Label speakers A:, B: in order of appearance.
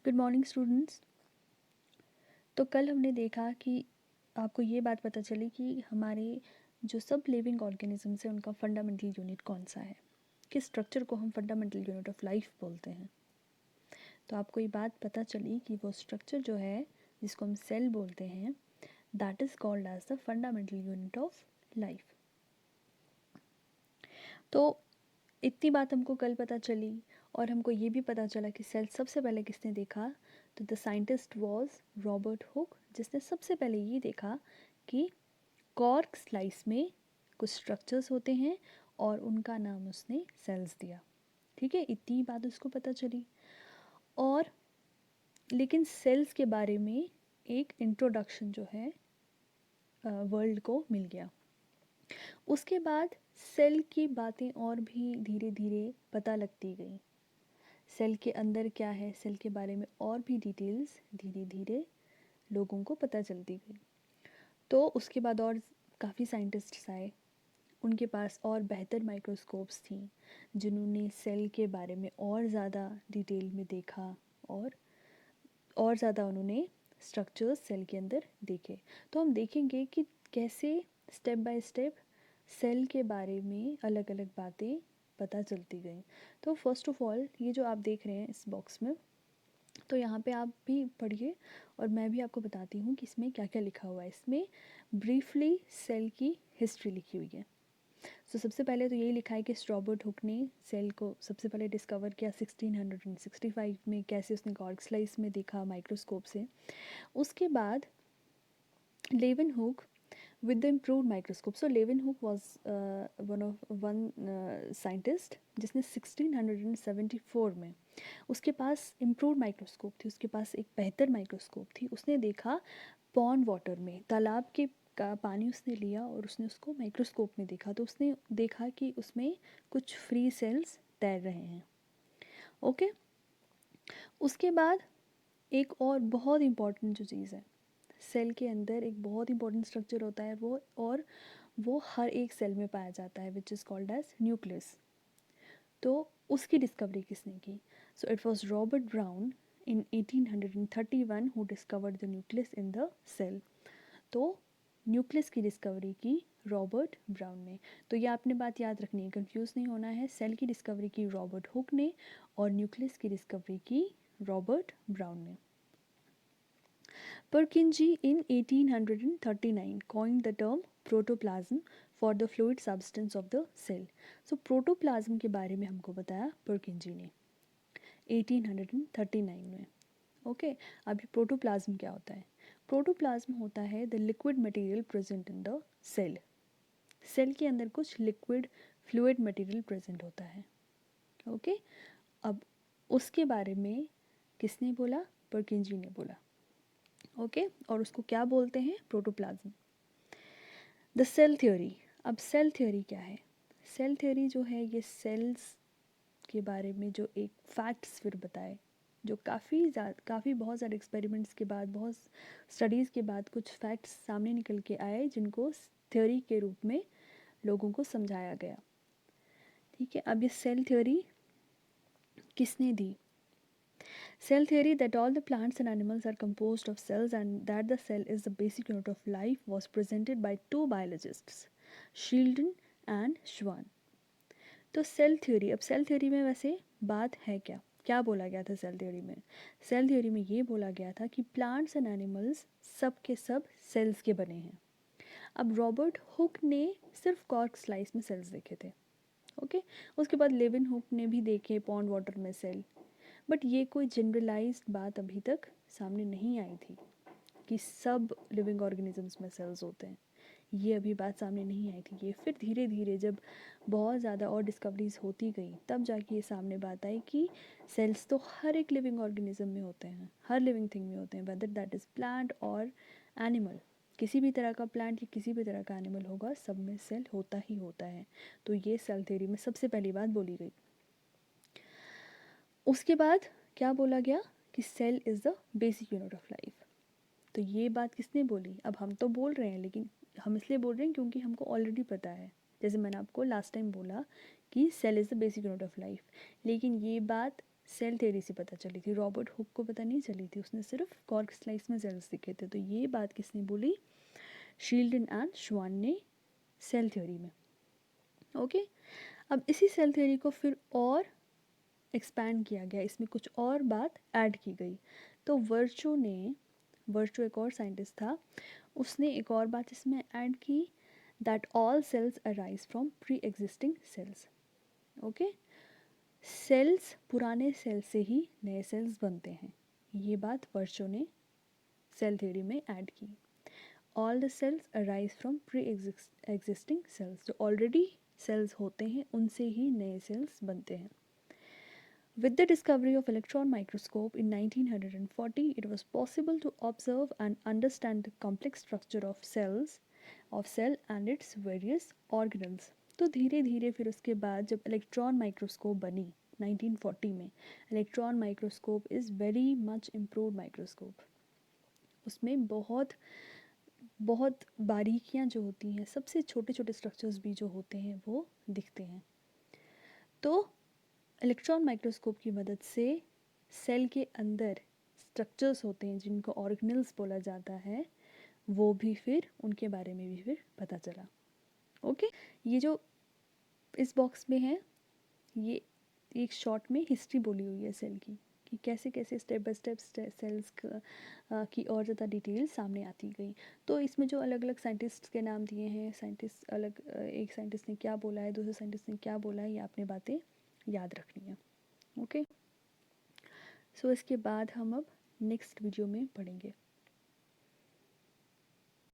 A: Good morning students. तो कल हमने देखा कि आपको ये बात पता चली कि हमारे जो सब लिविंग ऑर्गेनिजम्स हैं उनका फंडामेंटल यूनिट कौन सा है, किस स्ट्रक्चर को हम फंडामेंटल यूनिट ऑफ लाइफ बोलते हैं। तो आपको ये बात पता चली कि वो स्ट्रक्चर जो है जिसको हम सेल बोलते हैं that is called as the fundamental unit of life. तो इतनी बात हमको कल पता चली और हमको ये भी पता चला कि सेल सबसे पहले किसने देखा, तो the scientist was Robert Hooke, जिसने सबसे पहले ये देखा कि कॉर्क स्लाइस में कुछ स्ट्रक्चर्स होते हैं और उनका नाम उसने सेल्स दिया। ठीक है, इतनी बात उसको पता चली। और लेकिन सेल्स के बारे में एक इंट्रोडक्शन जो है वर्ल्ड को मिल गया। उसके बाद सेल की बातें और भी धीरे धीरे पता लगती गई। सेल के अंदर क्या है, सेल के बारे में और भी डिटेल्स धीरे धीरे लोगों को पता चलती गई। तो उसके बाद और काफ़ी साइंटिस्ट्स आए, उनके पास और बेहतर माइक्रोस्कोप्स थी जिन्होंने सेल के बारे में और ज़्यादा डिटेल में देखा और ज़्यादा उन्होंने स्ट्रक्चर्स सेल के अंदर देखे। तो हम देखेंगे कि कैसे स्टेप बाय स्टेप सेल के बारे में अलग अलग बातें पता चलती गई। तो फर्स्ट ऑफ ऑल ये जो आप देख रहे हैं इस बॉक्स में, तो यहाँ पे आप भी पढ़िए और मैं भी आपको बताती हूँ कि इसमें क्या क्या लिखा हुआ है। इसमें ब्रीफली सेल की हिस्ट्री लिखी हुई है। तो सबसे पहले तो यही लिखा है कि रॉबर्ट हुक ने सेल को सबसे पहले डिस्कवर किया 1665 में, कैसे उसने कॉर्क स्लाइस में देखा माइक्रोस्कोप से। उसके बाद लेवन hook with the improved microscope. So Leeuwenhoek was one scientist जिसने 1674 में, उसके पास इम्प्रूव माइक्रोस्कोप थी, उसके पास एक बेहतर माइक्रोस्कोप थी। उसने देखा पॉन्ड वाटर में, तालाब के का पानी उसने लिया और उसने उसको माइक्रोस्कोप में देखा। तो उसने देखा कि उसमें कुछ फ्री सेल्स तैर रहे हैं। ओके, उसके बाद एक और बहुत इम्पॉर्टेंट जो चीज़ है, सेल के अंदर एक बहुत इंपॉर्टेंट स्ट्रक्चर होता है वो हर एक सेल में पाया जाता है, which is called as nucleus. तो उसकी डिस्कवरी किसने की? So it was Robert Brown in 1831 who discovered the nucleus in the cell. तो न्यूक्लियस की डिस्कवरी की रॉबर्ट ब्राउन ने। तो ये आपने बात याद रखनी है, कंफ्यूज नहीं होना है। सेल की डिस्कवरी की रॉबर्ट हुक ने और न्यूक्लियस की डिस्कवरी की रॉबर्ट ब्राउन ने। Purkinje in 1839 coined the term protoplasm for the fluid substance of the cell. So protoplasm के बारे में हमको बताया पर्किंजी ने 1839 में। ओके, अब ये प्रोटोप्लाज्म क्या होता है? प्रोटोप्लाज्म होता है the liquid material present in the cell. Cell के अंदर कुछ लिक्विड फ्लूइड मटेरियल प्रेजेंट होता है। ओके, अब उसके बारे में किसने बोला? पर्किंजी ने बोला। ओके, और उसको क्या बोलते हैं? प्रोटोप्लाज्म। The cell theory. अब सेल थ्योरी क्या है? सेल थ्योरी जो है ये सेल्स के बारे में जो एक फैक्ट्स फिर बताए, जो काफ़ी बहुत सारे एक्सपेरिमेंट्स के बाद, बहुत स्टडीज़ के बाद कुछ फैक्ट्स सामने निकल के आए जिनको थ्योरी के रूप में लोगों को समझाया गया। ठीक है, अब ये सेल थ्योरी किसने दी? Cell theory that all the plants and animals are composed of cells and that the cell is the basic unit of life was presented by two biologists, Sheldon and Schwann. तो cell theory, अब cell theory में वैसे बात है क्या, क्या बोला गया था सेल थ्योरी में? सेल थ्योरी में ये बोला गया था कि प्लांट्स एंड एनिमल्स सब के सब सेल्स के बने हैं। अब रॉबर्ट हुक ने सिर्फ कॉर्क स्लाइस में सेल्स देखे थे। ओके, उसके बाद लेवन हुक ने भी देखे पॉन्ड वाटर में सेल, बट ये कोई जनरलाइज्ड बात अभी तक सामने नहीं आई थी कि सब लिविंग ऑर्गेनिजम्स में सेल्स होते हैं। ये अभी बात सामने नहीं आई थी। ये फिर धीरे धीरे जब बहुत ज़्यादा और डिस्कवरीज होती गई तब जाके ये सामने बात आई कि सेल्स तो हर एक लिविंग ऑर्गेनिज्म में होते हैं, हर लिविंग थिंग में होते हैं, वेदर दैट इज़ प्लांट और एनिमल। किसी भी तरह का प्लांट या किसी भी तरह का एनिमल होगा, सब में सेल होता ही होता है। तो ये सेल थ्योरी में सबसे पहली बात बोली गई। उसके बाद क्या बोला गया कि cell is the basic unit of life. तो ये बात किसने बोली? अब हम तो बोल रहे हैं, लेकिन हम इसलिए बोल रहे हैं क्योंकि हमको ऑलरेडी पता है। जैसे मैंने आपको लास्ट टाइम बोला कि cell is the basic unit of life, लेकिन ये बात सेल थ्योरी से पता चली थी, रॉबर्ट हुक को पता नहीं चली थी, उसने सिर्फ कॉर्क स्लाइस में सेल्स दिखे थे। तो ये बात किसने बोली? शील्डन एंड श्वान ने सेल थ्योरी में। ओके, अब इसी सेल थ्योरी को फिर और एक्सपैंड किया गया, इसमें कुछ और बात ऐड की गई। तो वर्चो एक और साइंटिस्ट था, उसने एक और बात इसमें ऐड की, that all cells arise from pre existing cells. Okay, cells, पुराने सेल से ही नए सेल्स बनते हैं, ये बात वर्चो ने सेल थ्योरी में ऐड की। All the cells arise from pre existing cells, जो ऑलरेडी सेल्स होते हैं उनसे ही नए सेल्स बनते हैं। With the discovery of electron microscope in 1940, it was possible to observe and understand the complex structure of cell and its various organelles. तो धीरे धीरे फिर उसके बाद जब इलेक्ट्रॉन माइक्रोस्कोप बनी 1940 में, electron microscope is very much improved microscope. उसमें बहुत बहुत बारीकियाँ जो होती हैं, सबसे छोटे छोटे स्ट्रक्चर्स भी जो होते हैं वो दिखते हैं। तो इलेक्ट्रॉन माइक्रोस्कोप की मदद से सेल के अंदर स्ट्रक्चर्स होते हैं जिनको ऑर्गेनल्स बोला जाता है, वो भी फिर उनके बारे में भी फिर पता चला। ओके, ये जो इस बॉक्स में है, ये एक शॉर्ट में हिस्ट्री बोली हुई है सेल की, कि कैसे कैसे स्टेप बाय स्टेप सेल्स की और ज़्यादा डिटेल सामने आती गई। तो इसमें जो अलग अलग साइंटिस्ट के नाम दिए हैं, साइंटिस्ट अलग, एक साइंटिस्ट ने क्या बोला है, दूसरे साइंटिस्ट ने क्या बोला है, ये आपने बातें याद रखनी है। ओके, सो इसके बाद हम अब नेक्स्ट वीडियो में पढ़ेंगे।